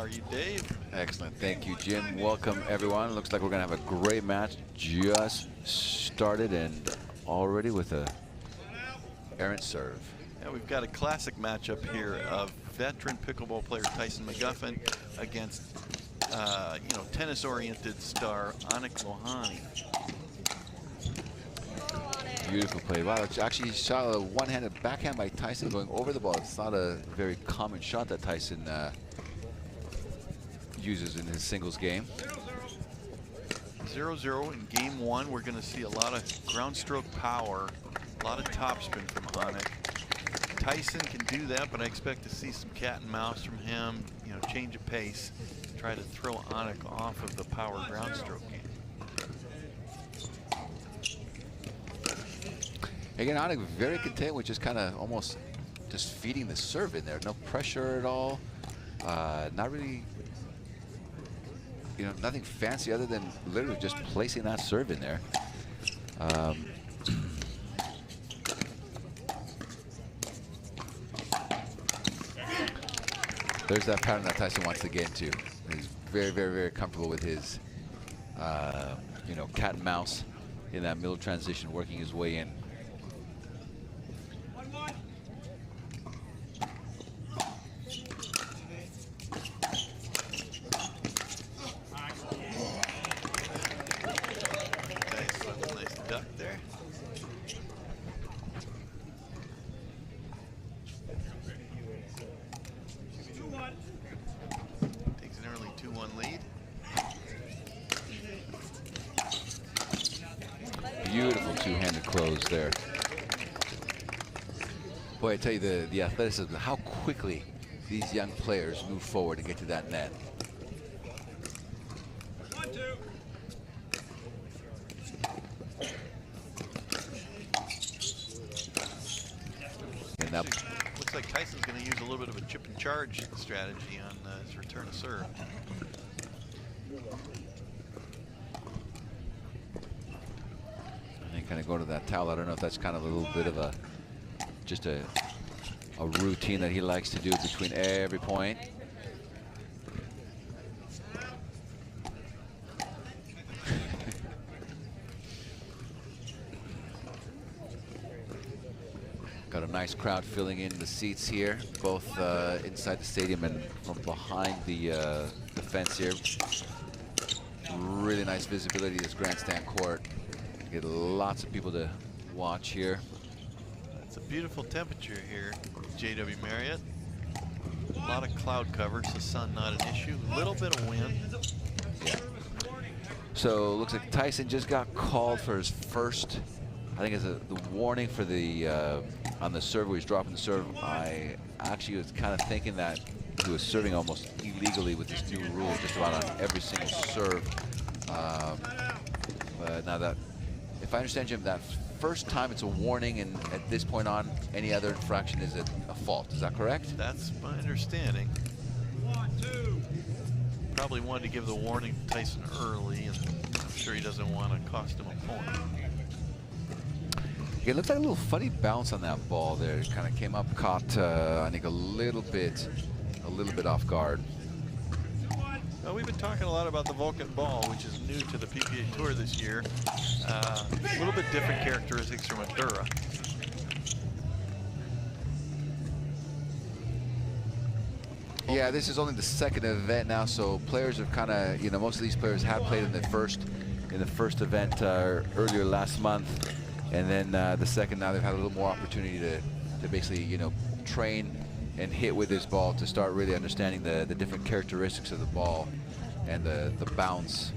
are you, Dave? Excellent. Thank you, Jim. Welcome, everyone. Looks like we're going to have a great match. Just started and already with a errant serve. Yeah, we've got a classic matchup here of veteran pickleball player Tyson McGuffin against, tennis-oriented star Aanik Lohani. Beautiful play. Wow, actually saw a one-handed backhand by Tyson going over the ball. It's not a very common shot that Tyson uses in his singles game. 0-0 in game one. We're going to see a lot of ground stroke power, a lot of topspin from Aanik. Tyson can do that, but I expect to see some cat and mouse from him, change of pace, try to throw Aanik off of the power ground stroke game. Again, Aanik very content with just kind of almost just feeding the serve in there. No pressure at all. Not really, nothing fancy other than literally just placing that serve in there. There's that pattern that Tyson wants to get into. He's very, very, very comfortable with his, cat and mouse in that middle transition, working his way in. Takes an early 2-1 lead. Beautiful two-handed close there. Boy, I tell you, the athleticism, how quickly these young players move forward and get to that net. And that looks like Tyson's going to use a little bit of a chip and charge strategy on his return to serve. And kind of go to that towel. I don't know if that's kind of a little bit of just a routine that he likes to do between every point. Got a nice crowd filling in the seats here, both inside the stadium and from behind the fence here. Really nice visibility of this grandstand court. Get lots of people to watch here. It's a beautiful temperature here, JW Marriott. A lot of cloud cover, so sun not an issue. A little bit of wind. Yeah. So looks like Tyson just got called for his first, I think it's the warning for the on the serve where he's dropping the serve. I actually was kind of thinking that he was serving almost illegally with this new rule, just about on every single serve. But now that, if I understand, Jim, that first time it's a warning, and at this point on, any other infraction is a fault. Is that correct? That's my understanding. Probably wanted to give the warning to Tyson early, and I'm sure he doesn't want to cost him a point. It looks like a little funny bounce on that ball there. It kind of came up, caught I think a little bit off guard. Well, we've been talking a lot about the Vulcan ball, which is new to the PPA Tour this year. A little bit different characteristics from Endura. Yeah, this is only the second event now, so players have kind of, most of these players have played in the first event earlier last month, and then the second, now they've had a little more opportunity to basically, train and hit with this ball to start really understanding the different characteristics of the ball and the bounce.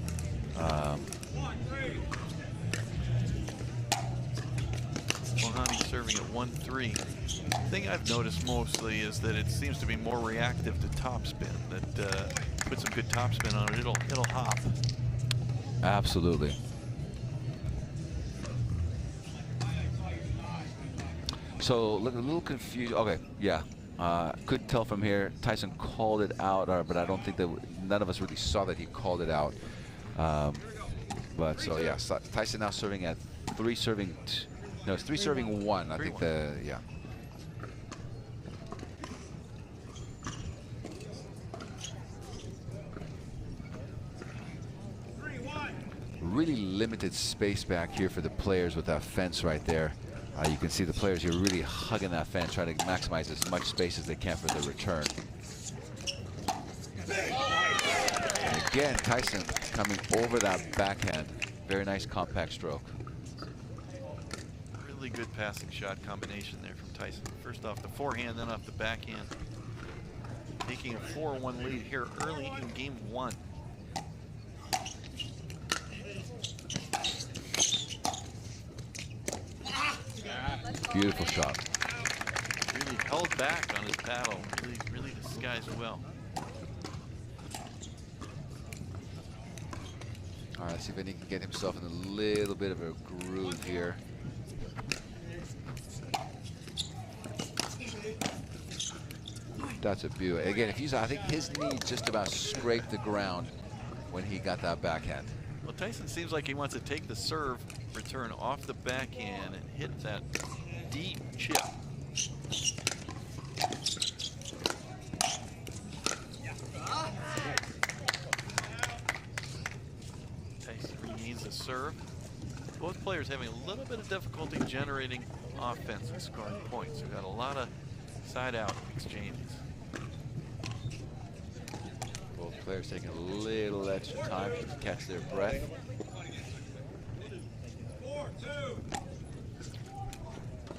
Lohani serving at 1-3. The thing I've noticed mostly is that it seems to be more reactive to topspin. That put some good topspin on it, it'll hop. Absolutely. So look a little confused. Okay, yeah. Couldn't tell from here. Tyson called it out, but I don't think that none of us really saw that he called it out. But so yeah, Tyson now serving at 3 serving. No, it's 3 serving 1. I think yeah. really limited space back here for the players with that fence right there. You can see the players here really hugging that fence, trying to maximize as much space as they can for the return. And again, Tyson coming over that backhand. Very nice compact stroke. Really good passing shot combination there from Tyson. First off the forehand, then off the backhand. Taking a 4-1 lead here early in game 1. Beautiful shot. Really held back on his paddle. Really disguised well. All right, let's see if he can get himself in a little bit of a groove here. That's a beauty. Again, if he's, I think his knee just about scraped the ground when he got that backhand. Well, Tyson seems like he wants to take the serve return off the backhand and hit that deep chip. Tyson regains the serve. Both players having a little bit of difficulty generating offense and scoring points. We've got a lot of side-out exchanges. Both players taking a little extra time to catch their breath.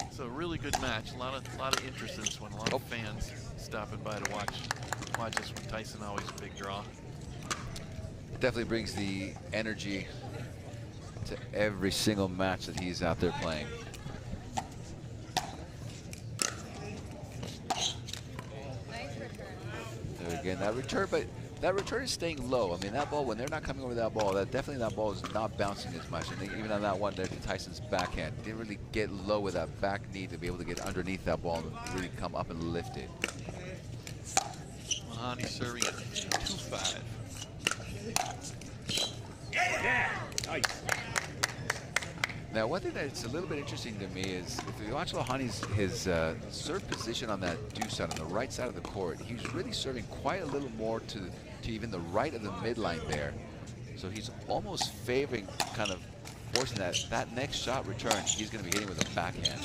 It's a really good match. A lot of interest in this one. A lot of fans stopping by to watch this one. Tyson always a big draw. Definitely brings the energy to every single match that he's out there playing. There again, that return, but that return is staying low. I mean, that ball, when they're not coming over that ball, that ball is not bouncing as much. And even on that one there to Tyson's backhand, didn't really get low with that back knee to be able to get underneath that ball and really come up and lift it. Lohani serving at 2-5. Yeah, nice. Now, one thing that's a little bit interesting to me is if you watch Lohani's serve position on that deuce side, on the right side of the court, he's really serving quite a little more to even the right of the midline there. So he's almost favoring, kind of forcing that next shot return. He's going to be hitting with a backhand.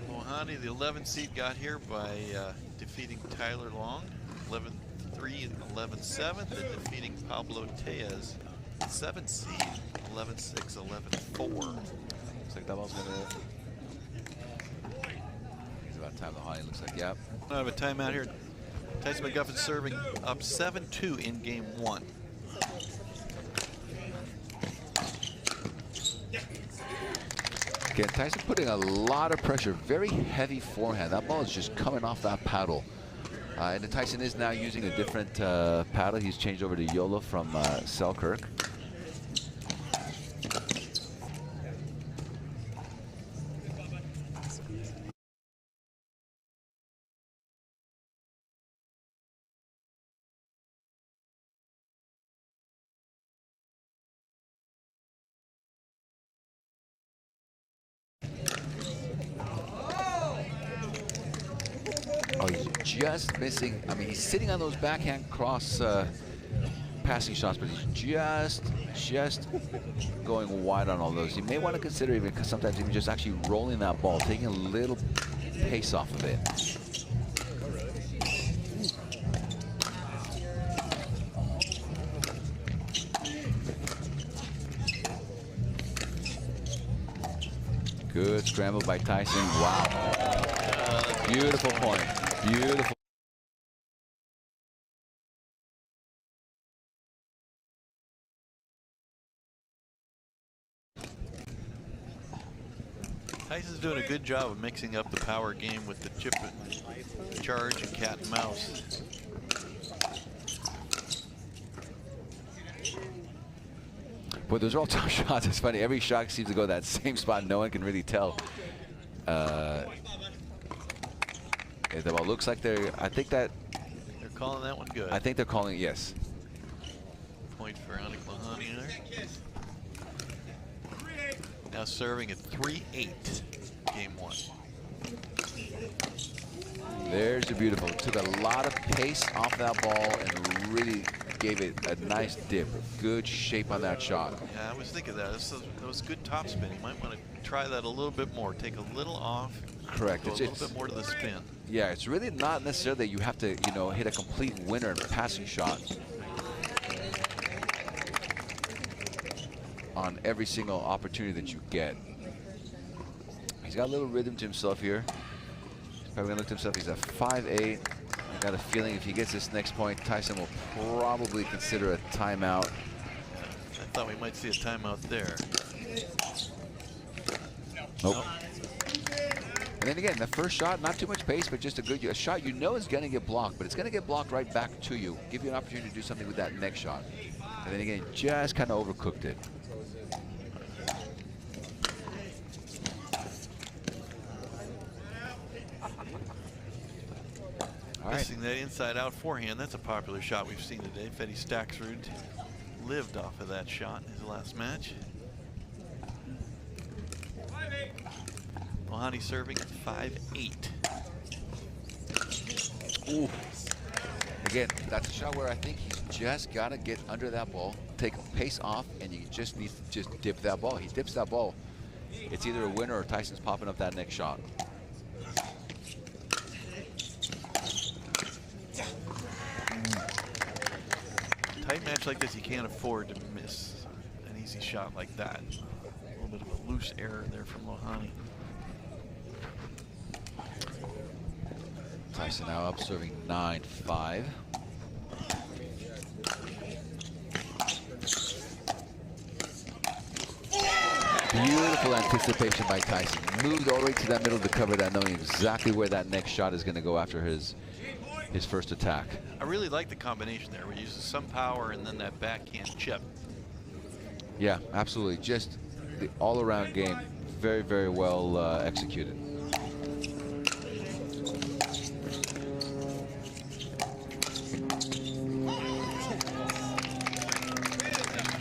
Lohani, the 11th seed, got here by defeating Tyler Long, 11-3 and 11-7, and defeating Pablo Tejas, 7th seed, 11-6, 11-4. Looks like that ball's going to... It's about time Lohani looks like, yep. I have a timeout here. Tyson McGuffin serving up 7-2 in game 1. Again, Tyson putting a lot of pressure, very heavy forehand. That ball is just coming off that paddle. And then Tyson is now using a different paddle. He's changed over to YOLO from Selkirk. Oh, he's just missing. I mean, he's sitting on those backhand cross passing shots, but he's just going wide on all those. You may want to consider even sometimes even just actually rolling that ball, taking a little pace off of it. Good scramble by Tyson. Wow. Beautiful point. Beautiful. Tyson's doing a good job of mixing up the power game with the chip and charge and cat and mouse. But those are all tough shots. It's funny. Every shot seems to go that same spot. No one can really tell. The ball looks like I think that they're calling that one good. I think they're calling it, yes. Point for Aanik Lohani there. Now serving at 3-8, game 1. There's a beautiful. Took a lot of pace off that ball and really gave it a nice dip. Good shape on that shot. Yeah, I was thinking that. That was good top spin. You might want to try that a little bit more. Take a little off. Correct. Go a little bit more to the spin. Yeah, it's really not necessarily that you have to, you know, hit a complete winner in passing shot on every single opportunity that you get. He's got a little rhythm to himself here. He's probably gonna look to himself. He's at 5'8". I got a feeling if he gets this next point, Tyson will probably consider a timeout. Yeah, I thought we might see a timeout there. Nope. And then again, the first shot, not too much pace, but just a shot you know is going to get blocked, but it's going to get blocked right back to you. Give you an opportunity to do something with that next shot. And then again, just kind of overcooked it. All right. Missing that inside-out forehand. That's a popular shot we've seen today. Fetty Staksrud lived off of that shot in his last match. Lohani serving at 5'8". Ooh. Again, that's a shot where I think he's just got to get under that ball, take pace off, and you just need to just dip that ball. He dips that ball. It's either a winner or Tyson's popping up that next shot. Tight match like this, you can't afford to miss an easy shot like that. A little bit of a loose error there from Lohani. Tyson now up, serving 9-5. Beautiful anticipation by Tyson. Moved all the way to that middle of the cover, that knowing exactly where that next shot is going to go after his first attack. I really like the combination there. We use some power and then that backhand chip. Yeah, absolutely. Just the all-around game, very, very well executed.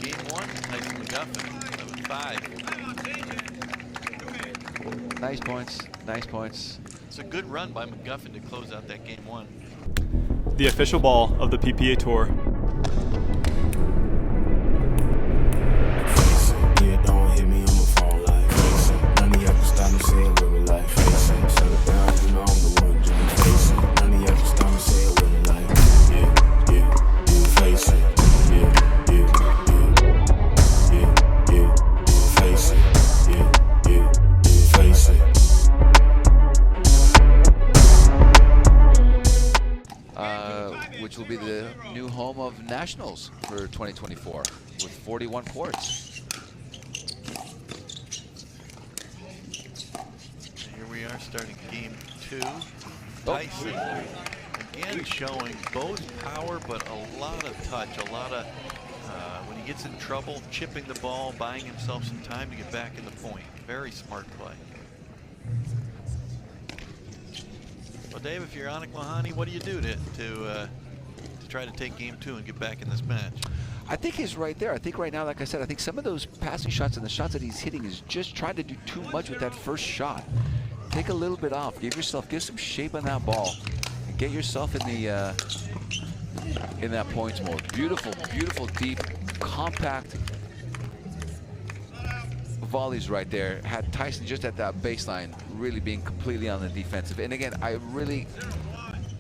Game one, Tyson McGuffin, 7-5. Nice points, nice points. It's a good run by McGuffin to close out that game one. The official ball of the PPA Tour. Yeah, don't hit me on the phone like face it. None of y'all can stop me saying with me like face it. Shut it down, you know I'm the one doing face it. None of y'all can stop me saying with me like face it. Face it. Face it. Which will be the new home of Nationals for 2024 with 41 courts. Here we are starting game two. Tyson again showing both power but a lot of touch, a lot of when he gets in trouble, chipping the ball, buying himself some time to get back in the point. Very smart play. Well, Dave, if you're Aanik Lohani, what do you do to try to take game two and get back in this match? I think he's right there. I think right now, like I said, I think some of those passing shots and the shots that he's hitting is just trying to do too much with that first shot. Take a little bit off. Give some shape on that ball, and get yourself in that points mode. Beautiful, beautiful, deep, compact volleys right there. Had Tyson just at that baseline, really being completely on the defensive. And again, I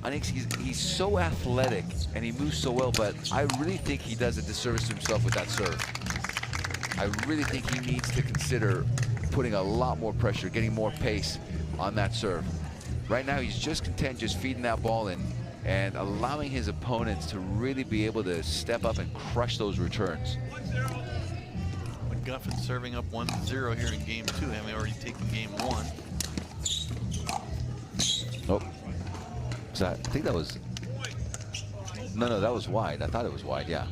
think he's so athletic and he moves so well, but I really think he does a disservice to himself with that serve. I really think he needs to consider putting a lot more pressure, getting more pace on that serve. Right now, he's just content just feeding that ball in and allowing his opponents to really be able to step up and crush those returns. McGuffin serving up 1-0 here in game two, having already taken game one. Nope. I think that was, no, that was wide. I thought it was wide, yeah.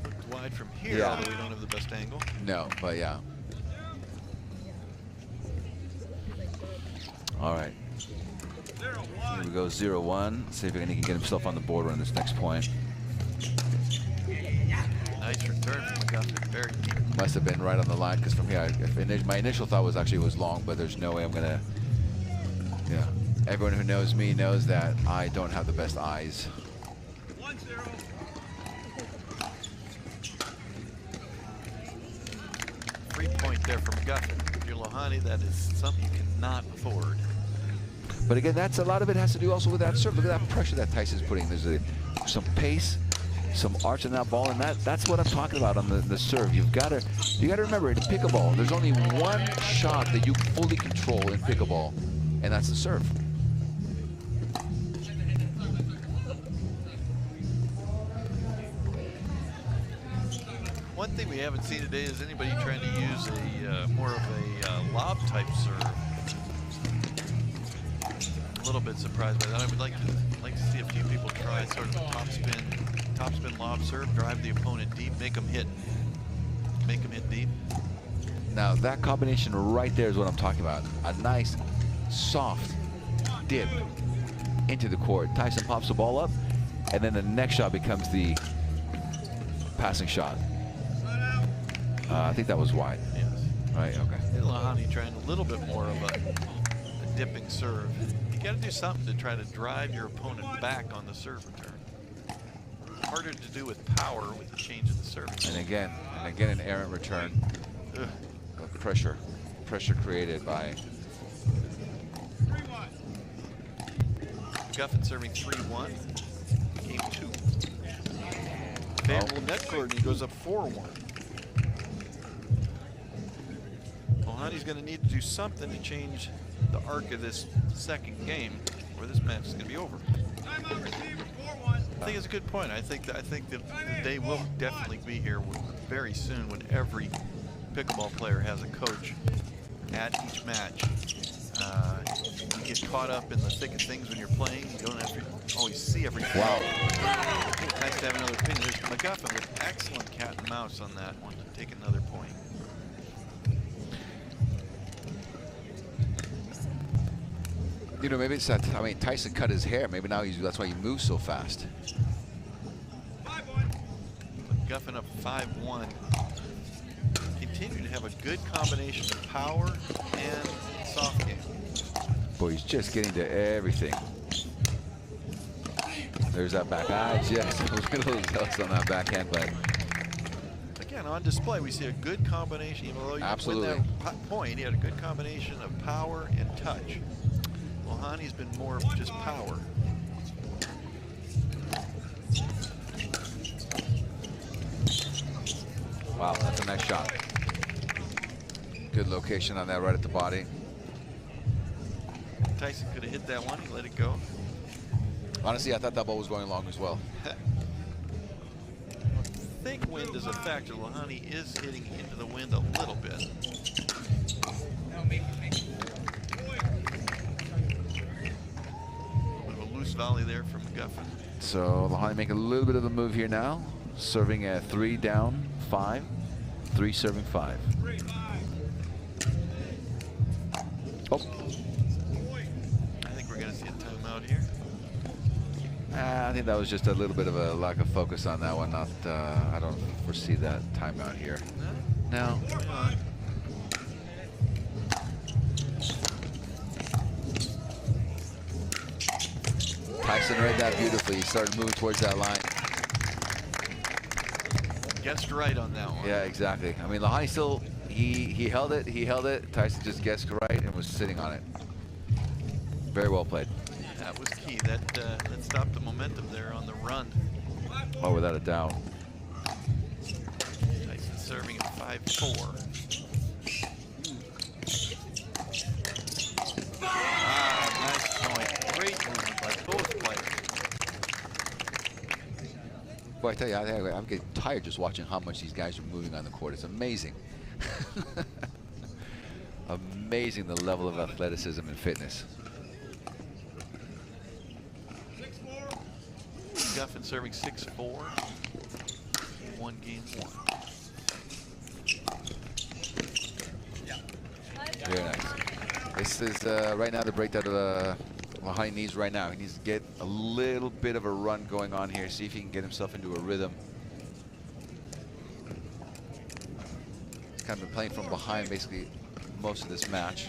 Looked wide from here, Yeah. although we don't have the best angle. No, but yeah. All right. Here we go, 0-1. See if he can get himself on the board on this next point. Nice return from McGuffin, very deep. Must have been right on the line, because from here, my initial thought was actually it was long, but there's no way I'm gonna Yeah. Everyone who knows me knows that I don't have the best eyes. 1-0. 3-point there for McGuffin. If you're Lohani, that is something you cannot afford. But again, that's a lot of it has to do also with that serve. Look at that pressure that Tyson's putting. There's some pace, some arch in that ball, and that's what I'm talking about on the serve. You got to remember, in pickleball, there's only one shot that you fully control in pickleball, and that's the serve. One thing we haven't seen today is anybody trying to use a more of a lob type serve. A little bit surprised by that. I would like to see a few people try sort of a top spin lob serve, drive the opponent deep, make them hit deep. Now that combination right there is what I'm talking about. A nice, soft dip into the court. Tyson pops the ball up, and then the next shot becomes the passing shot. I think that was wide. Yes. Right, okay. Lohani trying a little bit more of a dipping serve. You got to do something to try to drive your opponent back on the serve return. Harder to do with power with the change of the serve. And again an errant return. Of pressure created by McGuffin serving 3-1. Game 2. Favorable net court, and he goes up 4-1. Lohani's going to need to do something to change the arc of this second game, or this match is going to be over. I think it's a good point. I think that the day will definitely be here very soon when every pickleball player has a coach at each match. You get caught up in the thick of things when you're playing. You don't have to always see everything. Wow. Nice to have another opinion. There's McGuffin with excellent cat and mouse on that one to take another point. You know, maybe it's that. I mean, Tyson cut his hair. Maybe now that's why he moves so fast. McGuffin up 5-1. Continue to have a good combination of power and soft game. Boy, he's just getting to everything. There's that back. Just a little jealous on that backhand, but again, on display, we see a good combination. Even though you absolutely. win that point, he had a good combination of power and touch. Lohani's been more of just power. Wow, that's a nice shot. Good location on that right at the body. Tyson could have hit that one. He let it go. Honestly, I thought that ball was going long as well. I think wind is a factor. Lohani is hitting into the wind a little bit. Volley there from McGuffin. So Lohani making a little bit of a move here now, serving at 3 down, 5, 3 serving 5. Oh. I think we're going to see a timeout here. I think that was just a little bit of a lack of focus on that one. Not, I don't foresee that timeout here. No. Tyson read that beautifully. He started moving towards that line. Guessed right on that one. Yeah, exactly. I mean, Lohani still, he held it. Tyson just guessed right and was sitting on it. Very well played. That was key. That stopped the momentum there on the run. Oh, without a doubt. Tyson serving at 5-4. Nice point. Great movement by both players. Boy, I tell you, I'm getting tired just watching how much these guys are moving on the court. It's amazing. Amazing the level of athleticism and fitness. McGuffin serving 6-4. One game one. Very nice. This is right now the break that Lohani needs right now. He needs to get a little bit of a run going on here, see if he can get himself into a rhythm. He's kind of been playing from behind basically most of this match.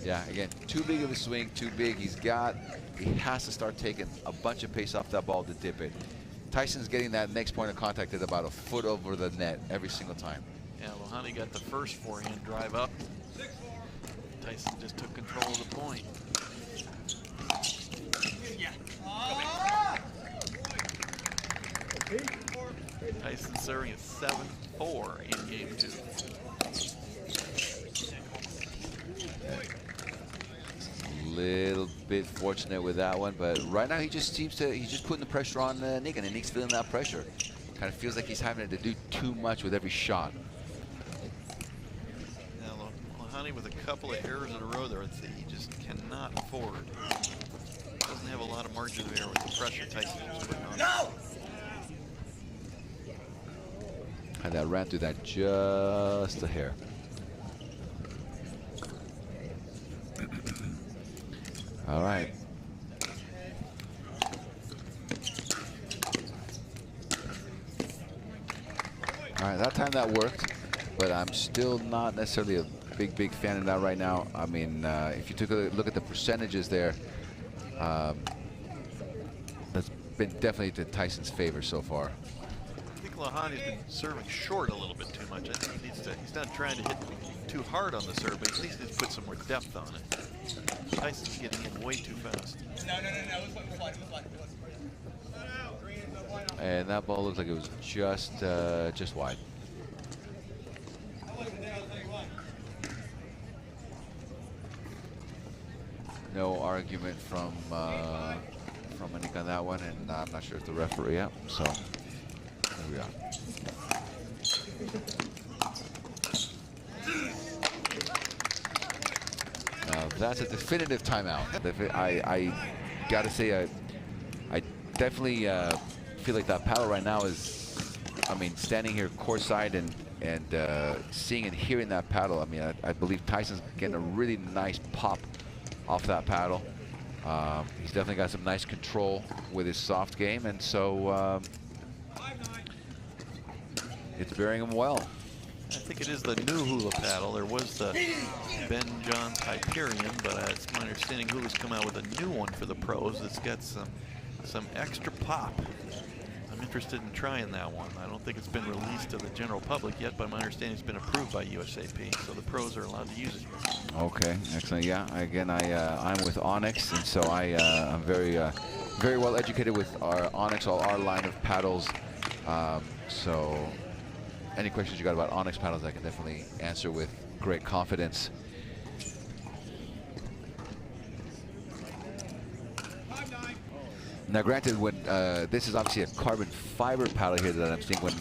Yeah, again, too big of a swing, too big. He has to start taking a bunch of pace off that ball to dip it. Tyson's getting that next point of contact at about a foot over the net every single time. Yeah, Lohani got the first forehand drive up. Tyson just took control of the point. Tyson serving at 7-4 in game 2. Little bit fortunate with that one, but right now he's just putting the pressure on Nick, and Nick's feeling that pressure. Kind of feels like he's having to do too much with every shot. Now Lohani with a couple of errors in a row there, he just cannot afford. Doesn't have a lot of margin of error with the pressure Tyson was putting on. No! And that ran through that just a hair. All right. All right, that time that worked, but I'm still not necessarily a big fan of that right now. I mean, if you took a look at the percentages there, that's been definitely to Tyson's favor so far. I think Lohani's been serving short a little bit too much. I think he's not trying to hit too hard on the serve, but at least he's put some more depth on it. Tyson's getting in way too fast. No. It was fine. And that ball looks like it was just wide. No argument from Aanik on that one, and I'm not sure if the referee. Yeah, so there we are. Now that's a definitive timeout. I got to say, I definitely feel like that paddle right now is, I mean, standing here courtside and seeing and hearing that paddle. I mean, I believe Tyson's getting a really nice pop off that paddle. He's definitely got some nice control with his soft game, and so it's bearing him well. I think it is the new hula paddle. There was the Ben Johns Hyperion, but it's my understanding Hula's come out with a new one for the pros. It's got some extra pop. I'm interested in trying that one. I don't think it's been released to the general public yet, but my understanding it's been approved by USAP, so the pros are allowed to use it. Okay, excellent. Yeah, again, I'm with Onyx, and so I'm very well educated with our Onyx, all our line of paddles. So any questions you got about Onyx paddles, I can definitely answer with great confidence. Now, granted, when this is obviously a carbon fiber paddle here that I'm seeing. When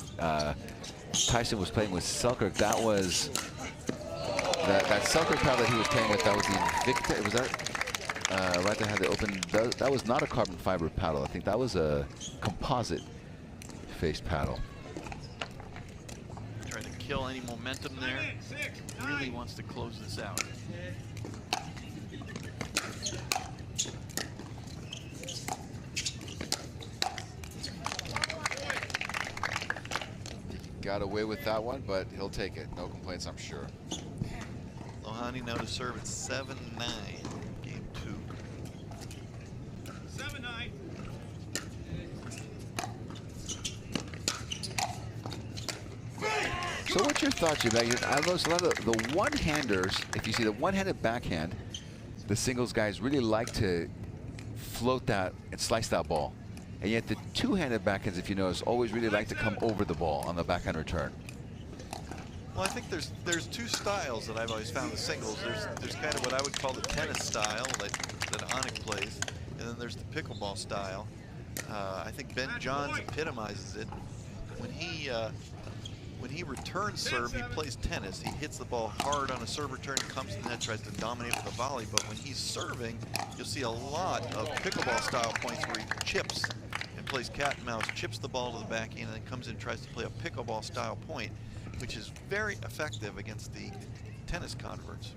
Tyson was playing with Selkirk, that was that Selkirk paddle that he was playing with. That was the Invicta. Was that right there? Had the open. That was not a carbon fiber paddle. I think that was a composite faced paddle. Trying to kill any momentum there. Really wants to close this out. Got away with that one, but he'll take it. No complaints, I'm sure. Lohani now to serve at 7-9, game 2. 7-9. So what's your thoughts, Jim? I noticed a lot of the one-handers, if you see the one-handed backhand, the singles guys really like to float that and slice that ball. And yet the two-handed backhands, if you notice, always really like to come over the ball on the backhand return. Well, I think there's two styles that I've always found with singles. There's kind of what I would call the tennis style that Aanik plays, and then there's the pickleball style. I think Ben Johns epitomizes it. When he returns serve, he plays tennis. He hits the ball hard on a serve return, comes to the net, tries to dominate with a volley. But when he's serving, you'll see a lot of pickleball style points where he chips and plays cat and mouse, chips the ball to the backhand, and then comes in and tries to play a pickleball style point, which is very effective against the tennis converts.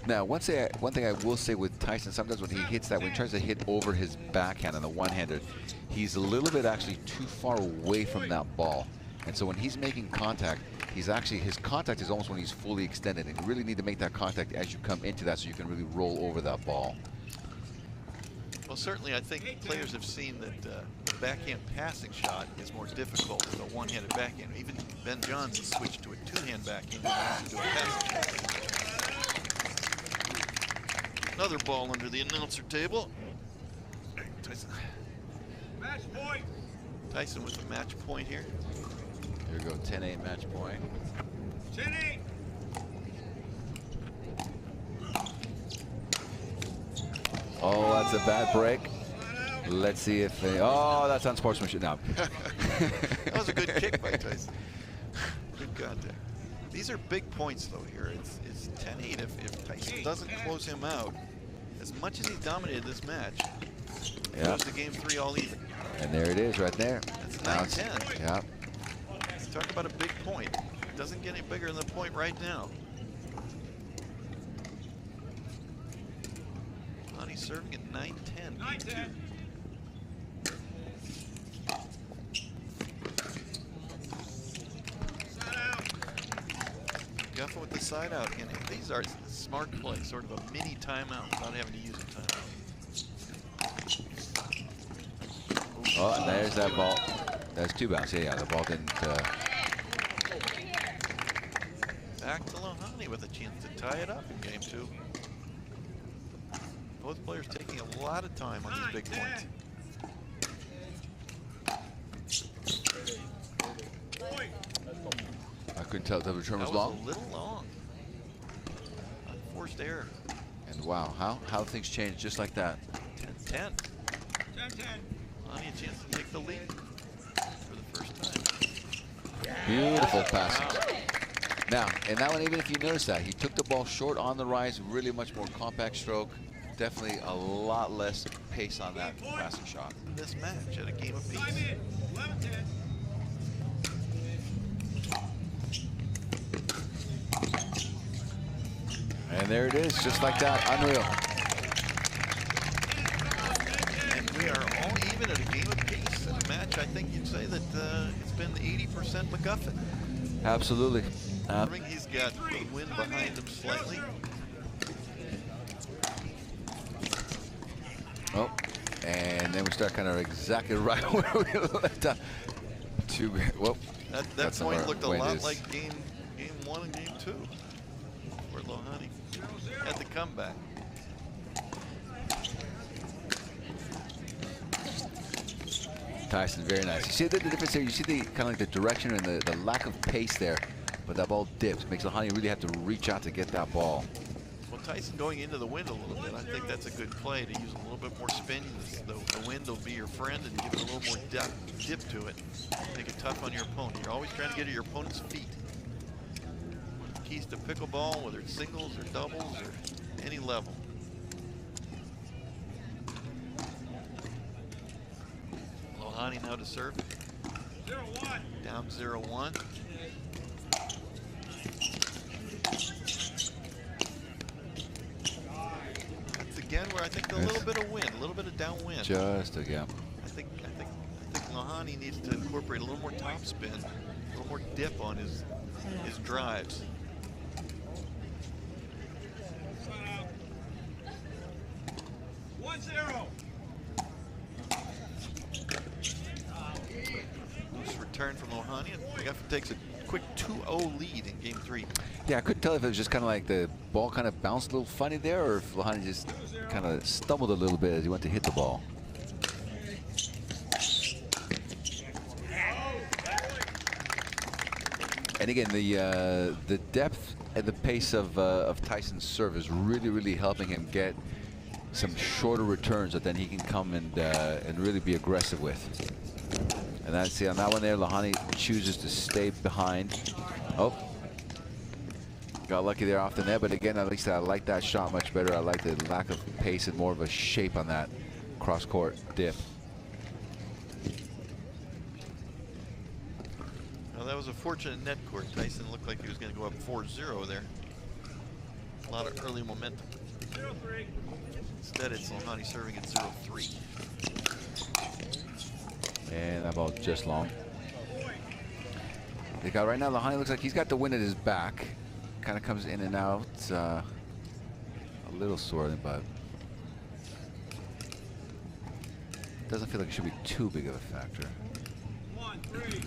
Now, one thing I will say with Tyson, sometimes when he hits that, when he tries to hit over his backhand on the one-hander, he's a little bit actually too far away from that ball. And so when he's making contact, his contact is almost when he's fully extended. And you really need to make that contact as you come into that so you can really roll over that ball. Well, certainly I think players have seen that the backhand passing shot is more difficult than a one-handed backhand. Even Ben Johns has switched to a two-hand backhand to a passing shot. Another ball under the announcer table. Tyson. Match point. Tyson with a match point here. Here we go, 10-8 match point. 10-8. Oh, that's a bad break. Let's see if they, oh, that's unsportsmanship now. That was a good kick by Tyson. Good contact. These are big points though here. It's 10-8 if Tyson doesn't close him out. As much as he dominated this match, it goes to game 3 all even. And there it is right there. That's 9-10. Yeah. Talk about a big point. It doesn't get any bigger than the point right now. Lohani's serving at 9-10. 9-10. McGuffin with the side out. And these are smart plays, sort of a mini timeout without having to use a timeout. Oh, and there's that ball. That's 2 bounce. Yeah, the ball didn't. Back to Lohani with a chance to tie it up in game 2. Both players taking a lot of time on these big points. I couldn't tell if the return was That long. was a little long. Unforced error. And wow, how things change just like that. 10-10. 10-10. Lohani a chance to take the lead for the first time. Beautiful passing. Now, in that one, even if you notice that, he took the ball short on the rise, really much more compact stroke. Definitely a lot less pace on that passing shot. This match at a game of Time peace. in. 11-10. And there it is, just like that, unreal. And we are all even at a game of peace. In a match, I think you'd say that it's been 80% McGuffin. Absolutely. He's got the wind behind him slightly. Oh, and then we start kind of exactly right where we left off. Whoa. That point looked a lot like game 1 and game 2, where Lohani had the comeback. Tyson, very nice. You see the difference there? You see the kind of like the direction and the lack of pace there, but that ball dips. Makes Lohani really have to reach out to get that ball. Well, Tyson going into the wind a little bit, I think that's a good play to use a little bit more spin. The wind will be your friend and give it a little more dip to it. Make it tough on your opponent. You're always trying to get at your opponent's feet. Keys to pickleball, whether it's singles or doubles or any level. Lohani now to serve. 0-1. Down 0-1. That's again where I think a little bit of wind, a little bit of downwind. Just again. I think Lohani needs to incorporate a little more topspin, a little more dip on his drives. 1-0. Loose return from Lohani, and McGuffin takes a quick 2-0 lead in game 3. Yeah, I couldn't tell if it was just kind of like the ball kind of bounced a little funny there, or if Lohani just kind of stumbled a little bit as he went to hit the ball. And again, the depth and the pace of Tyson's serve is really helping him get some shorter returns that then he can come and really be aggressive with. And that's, see, on that one there, Lohani chooses to stay behind. Oh, got lucky there off the net, but again, at least I like that shot much better. I like the lack of pace and more of a shape on that cross-court dip. Well, that was a fortunate net court. Tyson looked like he was going to go up 4-0 there. A lot of early momentum. 0-3. Instead, it's Lohani serving at 0-3. And that ball just long. They got right now. Lohani looks like he's got the wind at his back. Kind of comes in and out. A little sore, but doesn't feel like it should be too big of a factor. 1-3.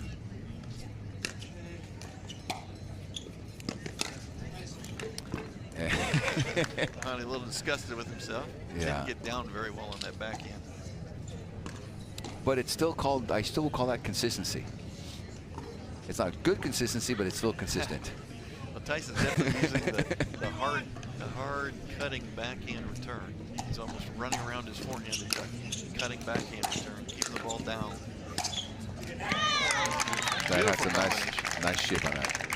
Lohani a little disgusted with himself. Yeah. Didn't get down very well on that backhand. But it's still called, I still call that consistency. It's not good consistency, but it's still consistent. Well, Tyson's definitely using the hard cutting backhand return. He's almost running around his forehand and cutting backhand return, keeping the ball down. That has a nice shape on that.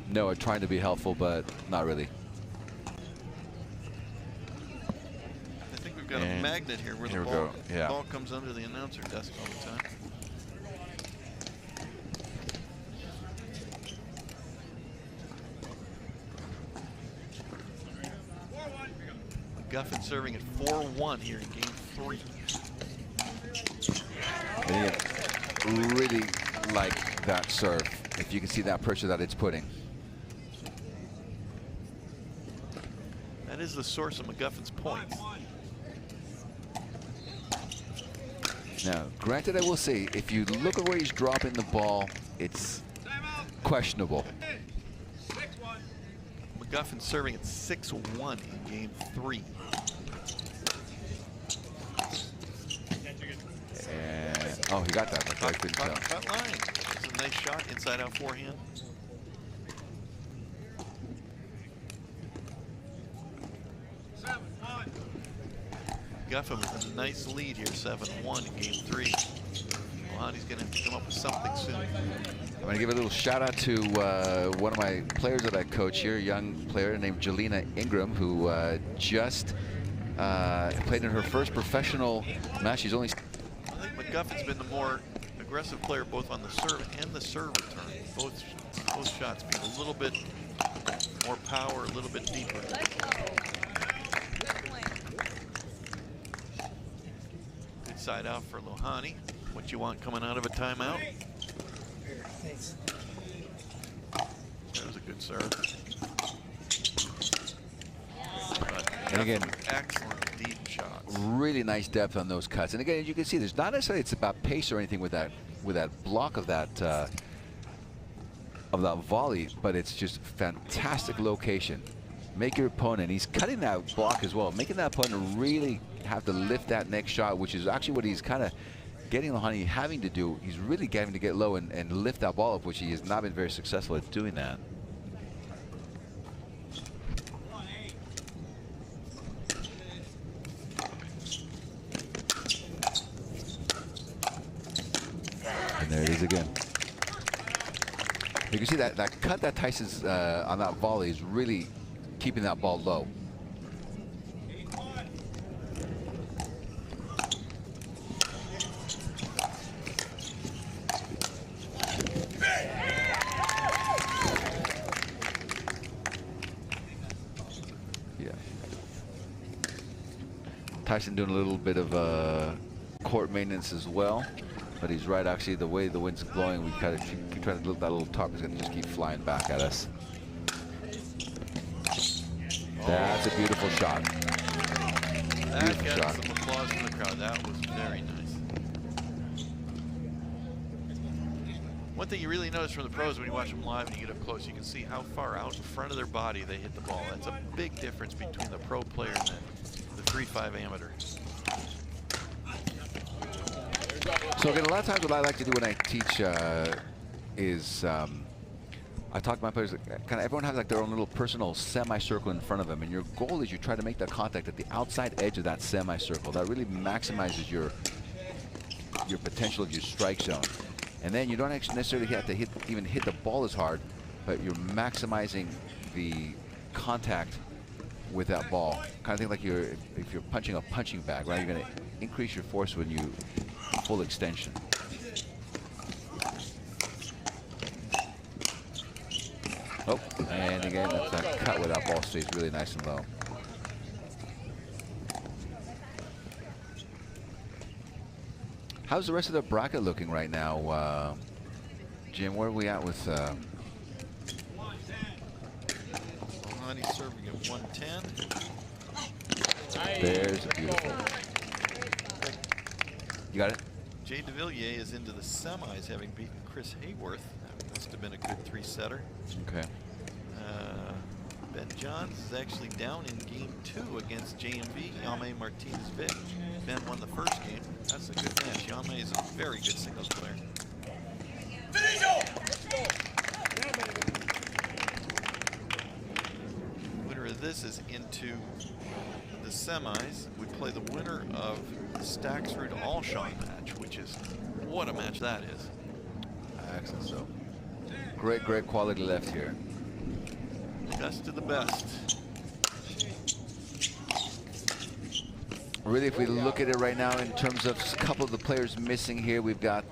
Noah trying to be helpful, but not really. I think we've got a magnet here where here the ball comes under the announcer desk all the time. McGuffin serving at 4-1 here in game 3. And really like that serve. If you can see that pressure that it's putting. That is the source of McGuffin's points. Now, granted, I will say, if you look at where he's dropping the ball, it's questionable. 6-1. McGuffin serving at 6-1 in game 3. And, oh, he got that. But I couldn't tell. Cut line. It's a nice shot, inside out forehand. McGuffin with a nice lead here, 7-1 in game 3. Lohani's going to have to come up with something soon. I'm going to give a little shout out to one of my players that I coach here, a young player named Jelena Ingram, who just played in her first professional match. She's only... I think McGuffin's been the more aggressive player both on the serve and the serve return. Both shots being a little bit more power, a little bit deeper. Good side out for Lohani. What you want coming out of a timeout? That was a good serve. And again, excellent deep shots. Really nice depth on those cuts. And again, as you can see, there's not necessarily it's about pace or anything with that block of that volley, but it's just fantastic location. Make your opponent, he's cutting that block as well, making that opponent really have to lift that next shot, which is actually what he's kind of getting Lohani having to do. He's really getting to get low and lift that ball up, which he has not been very successful at doing that. And there it is again. You can see that cut that Tyson's on that volley is really keeping that ball low. Yeah. Tyson doing a little bit of court maintenance as well. But he's right, actually, the way the wind's blowing, we kind of keep trying to look, that little top is going to just keep flying back at us. That's a beautiful shot. That got some applause from the crowd. That was very nice. One thing you really notice from the pros when you watch them live and you get up close, you can see how far out in front of their body they hit the ball. That's a big difference between the pro player and the 3-5 amateur. So again, a lot of times what I like to do when I teach is I talk to my players, kind of everyone has like their own little personal semicircle in front of them, and your goal is you try to make that contact at the outside edge of that semicircle. That really maximizes your potential of your strike zone. And then you don't actually necessarily have to even hit the ball as hard, but you're maximizing the contact with that ball. Kind of think like if you're punching a punching bag, right? You're going to increase your force when you full extension. Oh, and again, that cut where that ball stays really nice and low. How's the rest of the bracket looking right now, Jim? Where are we at with? Lohani serving at 110. There's a beautiful. You got it. Jay DeVilliers is into the semis, having beaten Chris Hayworth. That must have been a good 3-setter. Okay. Ben Johns is actually down in game 2 against JMV, Jaume Martinez-Vic. Ben won the first game. That's a good match. Jaume is a very good singles player. Winner of this is into the semis. We play the winner of the Staxrud Alshon match, which is, what a match that is. Excellent. So great quality left here. Best of the best. Really, if we look at it right now in terms of a couple of the players missing here, we've got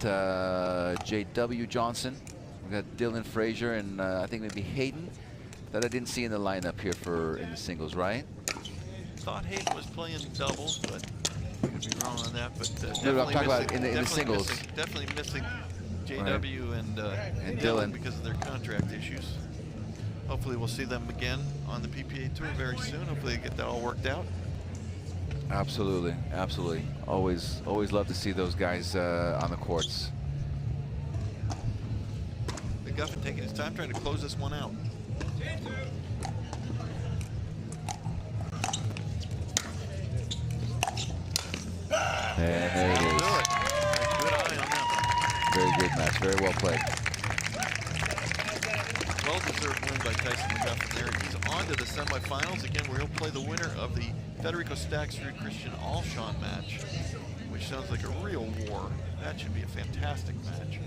J.W. Johnson, we've got Dylan Frazier, and I think maybe Hayden, that I didn't see in the lineup here in the singles, right? Thought Hayden was playing doubles, but I could be wrong on that. But No, I'm talking about in the singles. Definitely missing J.W. Right. and Dylan because of their contract issues. Hopefully we'll see them again on the PPA Tour very soon. Hopefully they get that all worked out. Absolutely, absolutely. Always love to see those guys on the courts. McGuffin taking his time trying to close this one out. And there it is. Good eye on that Very good match, very well played. Well-deserved win by Tyson McGuffin there. He's on to the semifinals again, where he'll play the winner of the Federico Staxrud Christian Alshon match, which sounds like a real war. That should be a fantastic match.